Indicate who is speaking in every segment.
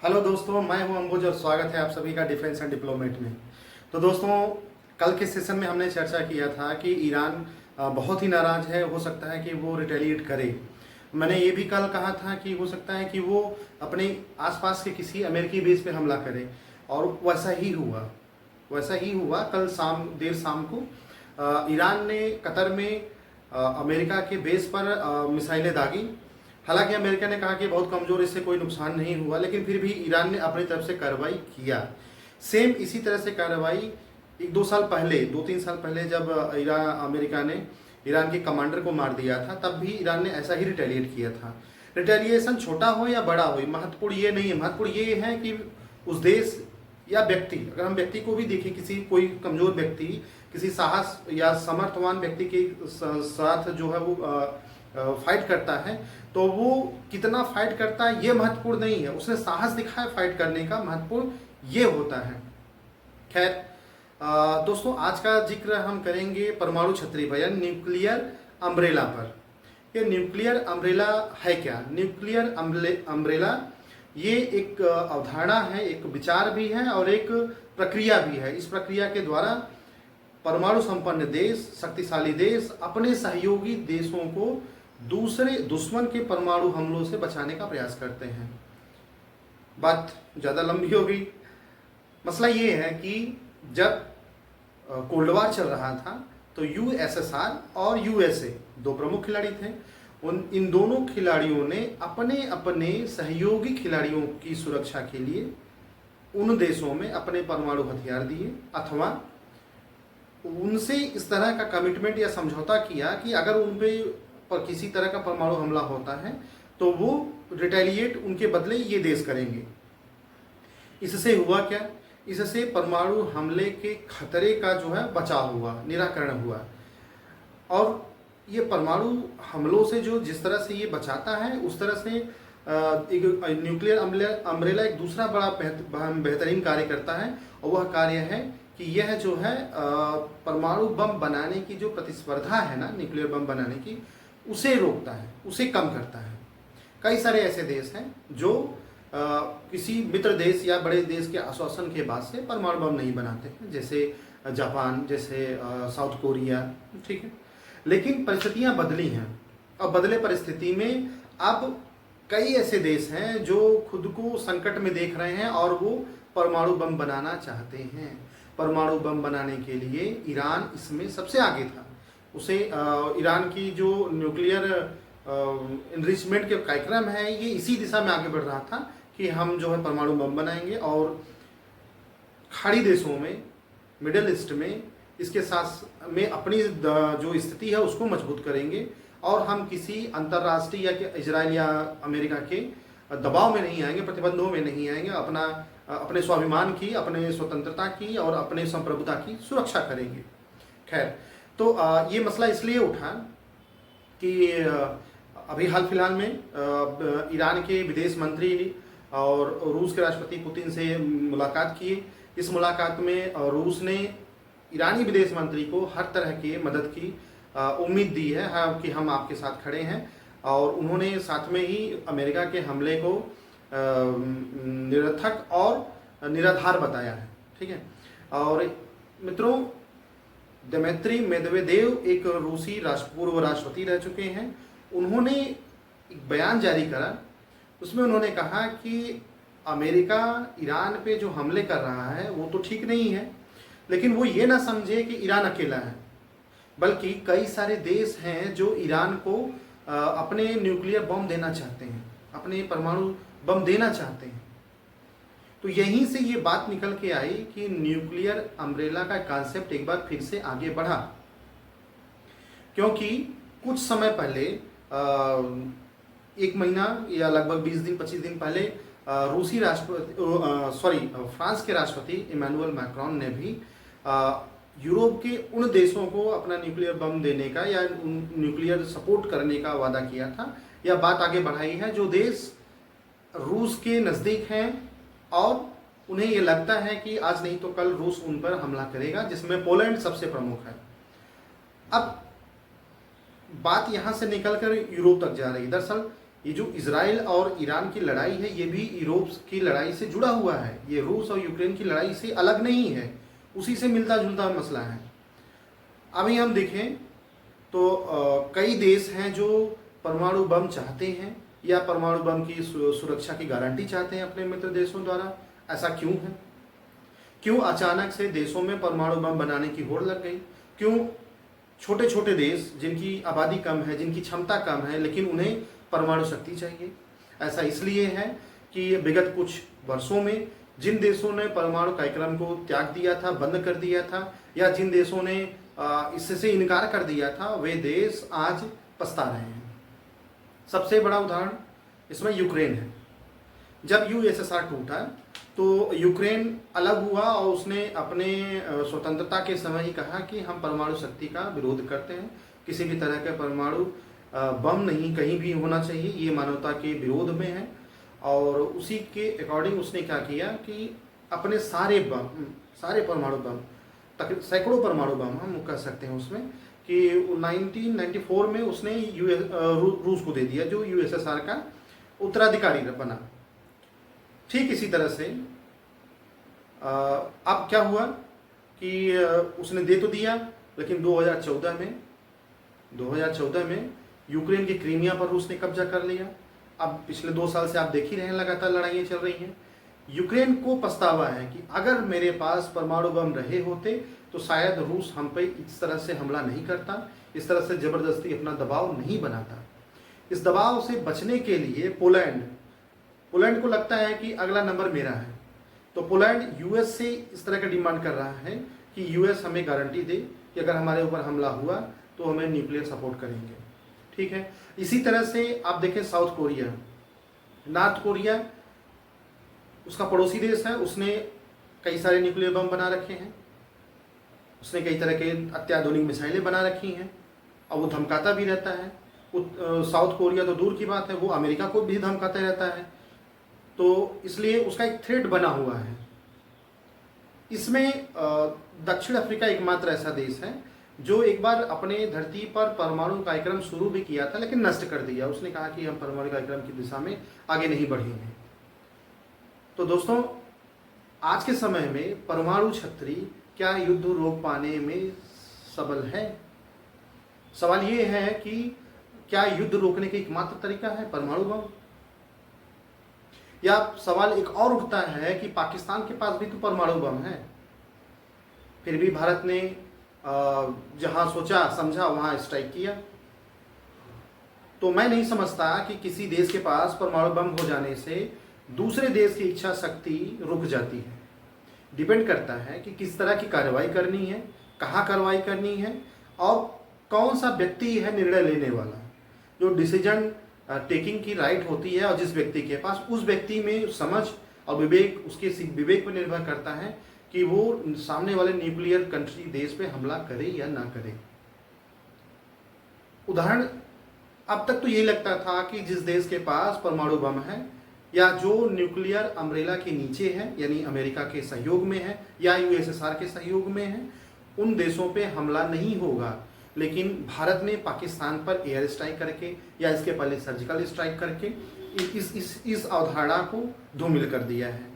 Speaker 1: Hello दोस्तों, मैं हूं अंबुज और स्वागत है आप सभी का डिफेंस एंड डिप्लोमेट में। तो दोस्तों, कल के सेशन में हमने चर्चा किया था कि ईरान बहुत ही नाराज है, हो सकता है कि वो रिटेलिएट करे। मैंने ये भी कल कहा था कि हो सकता है कि वो अपने आसपास के किसी अमेरिकी बेस पे हमला करे, और वैसा ही हुआ। कल देर शाम को ईरान ने कतर में अमेरिका के बेस पर मिसाइलें दागी। हालांकि अमेरिका ने कहा कि बहुत कमज़ोर, इससे कोई नुकसान नहीं हुआ, लेकिन फिर भी ईरान ने अपनी तरफ से कार्रवाई किया। सेम इसी तरह से कार्रवाई दो तीन साल पहले जब अमेरिका ने ईरान के कमांडर को मार दिया था, तब भी ईरान ने ऐसा ही रिटेलिएट किया था। रिटेलिएशन छोटा हो या बड़ा हो, महत्वपूर्ण ये नहीं है। महत्वपूर्ण ये है कि उस देश या व्यक्ति, अगर हम व्यक्ति को भी देखें, कोई कमज़ोर व्यक्ति किसी साहस या समर्थवान व्यक्ति के साथ जो है वो फाइट करता है, तो वो कितना फाइट करता है ये महत्वपूर्ण नहीं है, उसने साहस दिखाया फाइट करने का, महत्वपूर्ण ये होता है। खैर दोस्तों, आज का जिक्र हम करेंगे परमाणु छतरी पर, यानी न्यूक्लियर अम्ब्रेला पर। ये न्यूक्लियर अम्ब्रेला है क्या? न्यूक्लियर अम्ब्रेला ये एक अवधारणा है, एक विचार भी है और एक प्रक्रिया भी है। इस प्रक्रिया के द्वारा परमाणु संपन्न देश, शक्तिशाली देश अपने सहयोगी देशों को दूसरे दुश्मन के परमाणु हमलों से बचाने का प्रयास करते हैं। बात ज़्यादा लंबी हो गई। मसला ये है कि जब कोल्ड वार चल रहा था तो यूएसएसआर और यूएसए दो प्रमुख खिलाड़ी थे। इन दोनों खिलाड़ियों ने अपने अपने सहयोगी खिलाड़ियों की सुरक्षा के लिए उन देशों में अपने परमाणु हथियार दिए, अथवा उनसे इस तरह का कमिटमेंट या समझौता किया कि अगर उन पर किसी तरह का परमाणु हमला होता है तो वो रिटेलिएट उनके बदले ये देश करेंगे। इससे हुआ क्या? इससे परमाणु हमले के खतरे का जो है बचाव हुआ, निराकरण हुआ। और ये परमाणु हमलों से जिस तरह से ये बचाता है, उस तरह से एक न्यूक्लियर अम्ब्रेला एक दूसरा बड़ा बेहतरीन कार्य करता है, और वह कार्य है कि यह जो है परमाणु बम बनाने की जो प्रतिस्पर्धा है ना, न्यूक्लियर बम बनाने की, उसे रोकता है, उसे कम करता है। कई सारे ऐसे देश हैं जो किसी मित्र देश या बड़े देश के आश्वासन के बाद से परमाणु बम नहीं बनाते हैं, जैसे जापान, जैसे साउथ कोरिया, ठीक है। लेकिन परिस्थितियां बदली हैं, और बदले परिस्थिति में अब कई ऐसे देश हैं जो खुद को संकट में देख रहे हैं और वो परमाणु बम बनाना चाहते हैं। परमाणु बम बनाने के लिए ईरान इसमें सबसे आगे था। उसे ईरान की जो न्यूक्लियर इनरिचमेंट के कार्यक्रम है, ये इसी दिशा में आगे बढ़ रहा था कि हम जो है परमाणु बम बनाएंगे और खाड़ी देशों में, मिडिल ईस्ट में, इसके साथ में अपनी जो स्थिति है उसको मजबूत करेंगे, और हम किसी अंतर्राष्ट्रीय या इजराइल या अमेरिका के दबाव में नहीं आएंगे, प्रतिबंधों में नहीं आएंगे। अपने स्वाभिमान की, अपने स्वतंत्रता की और अपने संप्रभुता की सुरक्षा करेंगे। खैर, तो ये मसला इसलिए उठा कि अभी हाल फिलहाल में ईरान के विदेश मंत्री और रूस के राष्ट्रपति पुतिन से मुलाकात किए। इस मुलाकात में रूस ने ईरानी विदेश मंत्री को हर तरह की मदद की उम्मीद दी है कि हम आपके साथ खड़े हैं, और उन्होंने साथ में ही अमेरिका के हमले को निरर्थक और निराधार बताया है, ठीक है। और मित्रों, दिमित्री मेदवेदेव एक रूसी पूर्व राष्ट्रपति रह चुके हैं। उन्होंने एक बयान जारी करा, उसमें उन्होंने कहा कि अमेरिका ईरान पे जो हमले कर रहा है वो तो ठीक नहीं है, लेकिन वो ये ना समझे कि ईरान अकेला है, बल्कि कई सारे देश हैं जो ईरान को अपने न्यूक्लियर बम देना चाहते हैं, अपने परमाणु बम देना चाहते हैं। तो यहीं से ये बात निकल के आई कि न्यूक्लियर अम्ब्रेला का कॉन्सेप्ट एक बार फिर से आगे बढ़ा, क्योंकि कुछ समय पहले, एक महीना या लगभग 20 दिन 25 दिन पहले, फ्रांस के राष्ट्रपति इमैनुअल मैक्रोन ने भी यूरोप के उन देशों को अपना न्यूक्लियर बम देने का या न्यूक्लियर सपोर्ट करने का वादा किया था, या बात आगे बढ़ाई है, जो देश रूस के नज़दीक हैं और उन्हें ये लगता है कि आज नहीं तो कल रूस उन पर हमला करेगा, जिसमें पोलैंड सबसे प्रमुख है। अब बात यहाँ से निकलकर यूरोप तक जा रही है। दरअसल ये जो इजराइल और ईरान की लड़ाई है ये भी यूरोप की लड़ाई से जुड़ा हुआ है, ये रूस और यूक्रेन की लड़ाई से अलग नहीं है, उसी से मिलता जुलता मसला है। अभी हम देखें तो कई देश हैं जो परमाणु बम चाहते हैं या परमाणु बम की सुरक्षा की गारंटी चाहते हैं अपने मित्र देशों द्वारा। ऐसा क्यों है? क्यों अचानक से देशों में परमाणु बम बनाने की होड़ लग गई? क्यों छोटे छोटे देश जिनकी आबादी कम है, जिनकी क्षमता कम है, लेकिन उन्हें परमाणु शक्ति चाहिए? ऐसा इसलिए है कि विगत कुछ वर्षों में जिन देशों ने परमाणु कार्यक्रम को त्याग दिया था, बंद कर दिया था, या जिन देशों ने इससे इनकार कर दिया था, वे देश आज पछता रहे हैं। सबसे बड़ा उदाहरण इसमें यूक्रेन है। जब यूएसएसआर टूटा तो यूक्रेन अलग हुआ और उसने अपने स्वतंत्रता के समय ही कहा कि हम परमाणु शक्ति का विरोध करते हैं, किसी भी तरह के परमाणु बम नहीं कहीं भी होना चाहिए, ये मानवता के विरोध में है। और उसी के अकॉर्डिंग उसने क्या किया कि अपने सारे परमाणु बम, सैकड़ों परमाणु बम हम कह सकते हैं उसमें, कि 1994 में उसने रूस को दे दिया, जो यूएसएसआर का उत्तराधिकारी बना। ठीक इसी तरह से अब क्या हुआ कि उसने दे तो दिया, लेकिन 2014 में यूक्रेन की क्रीमिया पर रूस ने कब्जा कर लिया। अब पिछले 2 साल से आप देख ही रहे हैं, लगातार लड़ाइयाँ चल रही हैं। यूक्रेन को पछतावा है कि अगर मेरे पास परमाणु बम रहे होते तो शायद रूस हम पे इस तरह से हमला नहीं करता, इस तरह से जबरदस्ती अपना दबाव नहीं बनाता। इस दबाव से बचने के लिए पोलैंड को लगता है कि अगला नंबर मेरा है, तो पोलैंड यूएस से इस तरह का डिमांड कर रहा है कि यूएस हमें गारंटी दे कि अगर हमारे ऊपर हमला हुआ तो हमें न्यूक्लियर सपोर्ट करेंगे। ठीक है। इसी तरह से आप देखें साउथ कोरिया, नॉर्थ कोरिया उसका पड़ोसी देश है, उसने कई सारे न्यूक्लियर बम बना रखे हैं, उसने कई तरह के अत्याधुनिक मिसाइलें बना रखी हैं और वो धमकाता भी रहता है। साउथ कोरिया तो दूर की बात है, वो अमेरिका को भी धमकाता रहता है, तो इसलिए उसका एक थ्रेट बना हुआ है। इसमें दक्षिण अफ्रीका एकमात्र ऐसा देश है जो एक बार अपने धरती पर परमाणु कार्यक्रम शुरू भी किया था, लेकिन नष्ट कर दिया। उसने कहा कि हम परमाणु कार्यक्रम की दिशा में आगे नहीं बढ़ेंगे। तो दोस्तों, आज के समय में परमाणु छतरी क्या युद्ध रोक पाने में सबल है? सवाल ये है कि क्या युद्ध रोकने का एकमात्र तरीका है परमाणु बम? या सवाल एक और उठता है कि पाकिस्तान के पास भी तो परमाणु बम है, फिर भी भारत ने जहां सोचा समझा वहां स्ट्राइक किया। तो मैं नहीं समझता कि किसी देश के पास परमाणु बम हो जाने से दूसरे देश की इच्छा शक्ति रुक जाती है। डिपेंड करता है कि किस तरह की कार्रवाई करनी है, कहाँ कार्रवाई करनी है, और कौन सा व्यक्ति है निर्णय लेने वाला। जो डिसीजन टेकिंग की राइट होती है और जिस व्यक्ति के पास, उस व्यक्ति में समझ और विवेक, उसके विवेक पर निर्भर करता है कि वो सामने वाले न्यूक्लियर कंट्री देश पे हमला करे या ना करे। उदाहरण, अब तक तो ये लगता था कि जिस देश के पास परमाणु बम है या जो न्यूक्लियर अम्ब्रेला के नीचे है, यानी अमेरिका के सहयोग में है या यूएसएसआर के सहयोग में है, उन देशों पे हमला नहीं होगा। लेकिन भारत ने पाकिस्तान पर एयर स्ट्राइक करके या इसके पहले सर्जिकल स्ट्राइक करके इस अवधारणा को धूमिल कर दिया है।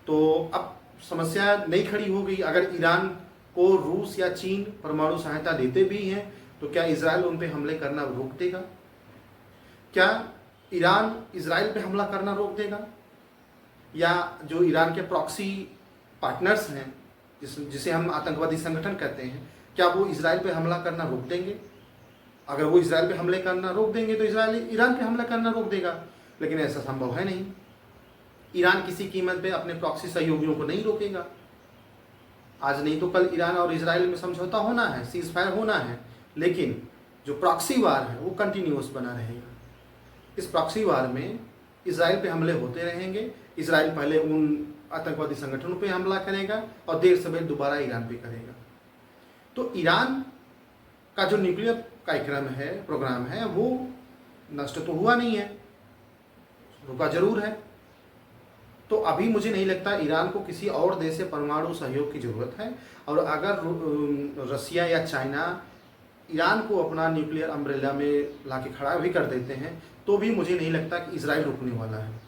Speaker 1: तो अब समस्या नहीं खड़ी हो गई। अगर ईरान को रूस या चीन परमाणु सहायता देते भी हैं तो क्या इजराइल उन पे हमले करना रोक देगा? क्या ईरान इजराइल पे हमला करना रोक देगा? या जो ईरान के प्रॉक्सी पार्टनर्स हैं, जिसे हम आतंकवादी संगठन कहते हैं, क्या वो इजराइल पे हमला करना रोक देंगे? अगर वो इजराइल पे हमले करना रोक देंगे तो इजराइल ईरान पे हमला करना रोक देगा, लेकिन ऐसा संभव है नहीं। ईरान किसी कीमत पे अपने प्रॉक्सी सहयोगियों को नहीं रोकेगा। आज नहीं तो कल ईरान और इजराइल में समझौता होना है, सीज फायर होना है, लेकिन जो प्रॉक्सी वार है वो कंटिन्यूअस बना रहेगा। इस प्रॉक्सी वार में इजराइल पे हमले होते रहेंगे। इजराइल पहले उन आतंकवादी संगठनों पे हमला करेगा और देर सवेर दोबारा ईरान पे करेगा। तो ईरान का जो न्यूक्लियर कार्यक्रम है, प्रोग्राम है, वो नष्ट तो हुआ नहीं है, रुका जरूर है। तो अभी मुझे नहीं लगता ईरान को किसी और देश से परमाणु सहयोग की जरूरत है। और अगर रसिया या चाइना ईरान को अपना न्यूक्लियर अम्ब्रेला में लाके खड़ा भी कर देते हैं तो भी मुझे नहीं लगता कि इजराइल रुकने वाला है।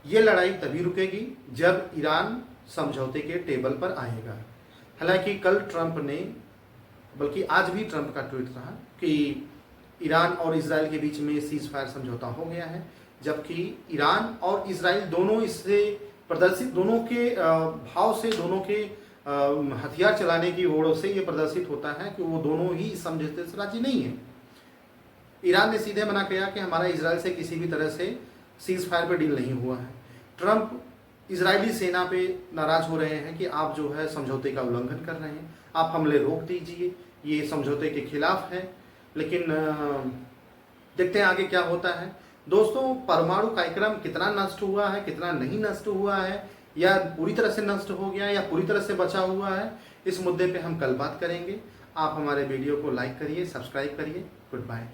Speaker 1: ये लड़ाई तभी रुकेगी जब ईरान समझौते के टेबल पर आएगा। हालांकि कल ट्रंप ने, बल्कि आज भी ट्रंप का ट्वीट रहा कि ईरान और इजराइल के बीच में सीज फायर समझौता हो गया है, जबकि ईरान और इजराइल दोनों इससे प्रदर्शित, दोनों के भाव से, दोनों के हथियार चलाने की ओर से ये प्रदर्शित होता है कि वो दोनों ही इस समझौते से राजी नहीं है। ईरान ने सीधे मना किया कि हमारा इजराइल से किसी भी तरह से सीज फायर पर डील नहीं हुआ है। ट्रंप इजरायली सेना पे नाराज हो रहे हैं कि आप जो है समझौते का उल्लंघन कर रहे हैं, आप हमले रोक दीजिए, ये समझौते के खिलाफ है। लेकिन देखते हैं आगे क्या होता है। दोस्तों, परमाणु कार्यक्रम कितना नष्ट हुआ है, कितना नहीं नष्ट हुआ है, या पूरी तरह से नष्ट हो गया या पूरी तरह से बचा हुआ है, इस मुद्दे पे हम कल बात करेंगे। आप हमारे वीडियो को लाइक करिए, सब्सक्राइब करिए। Good bye.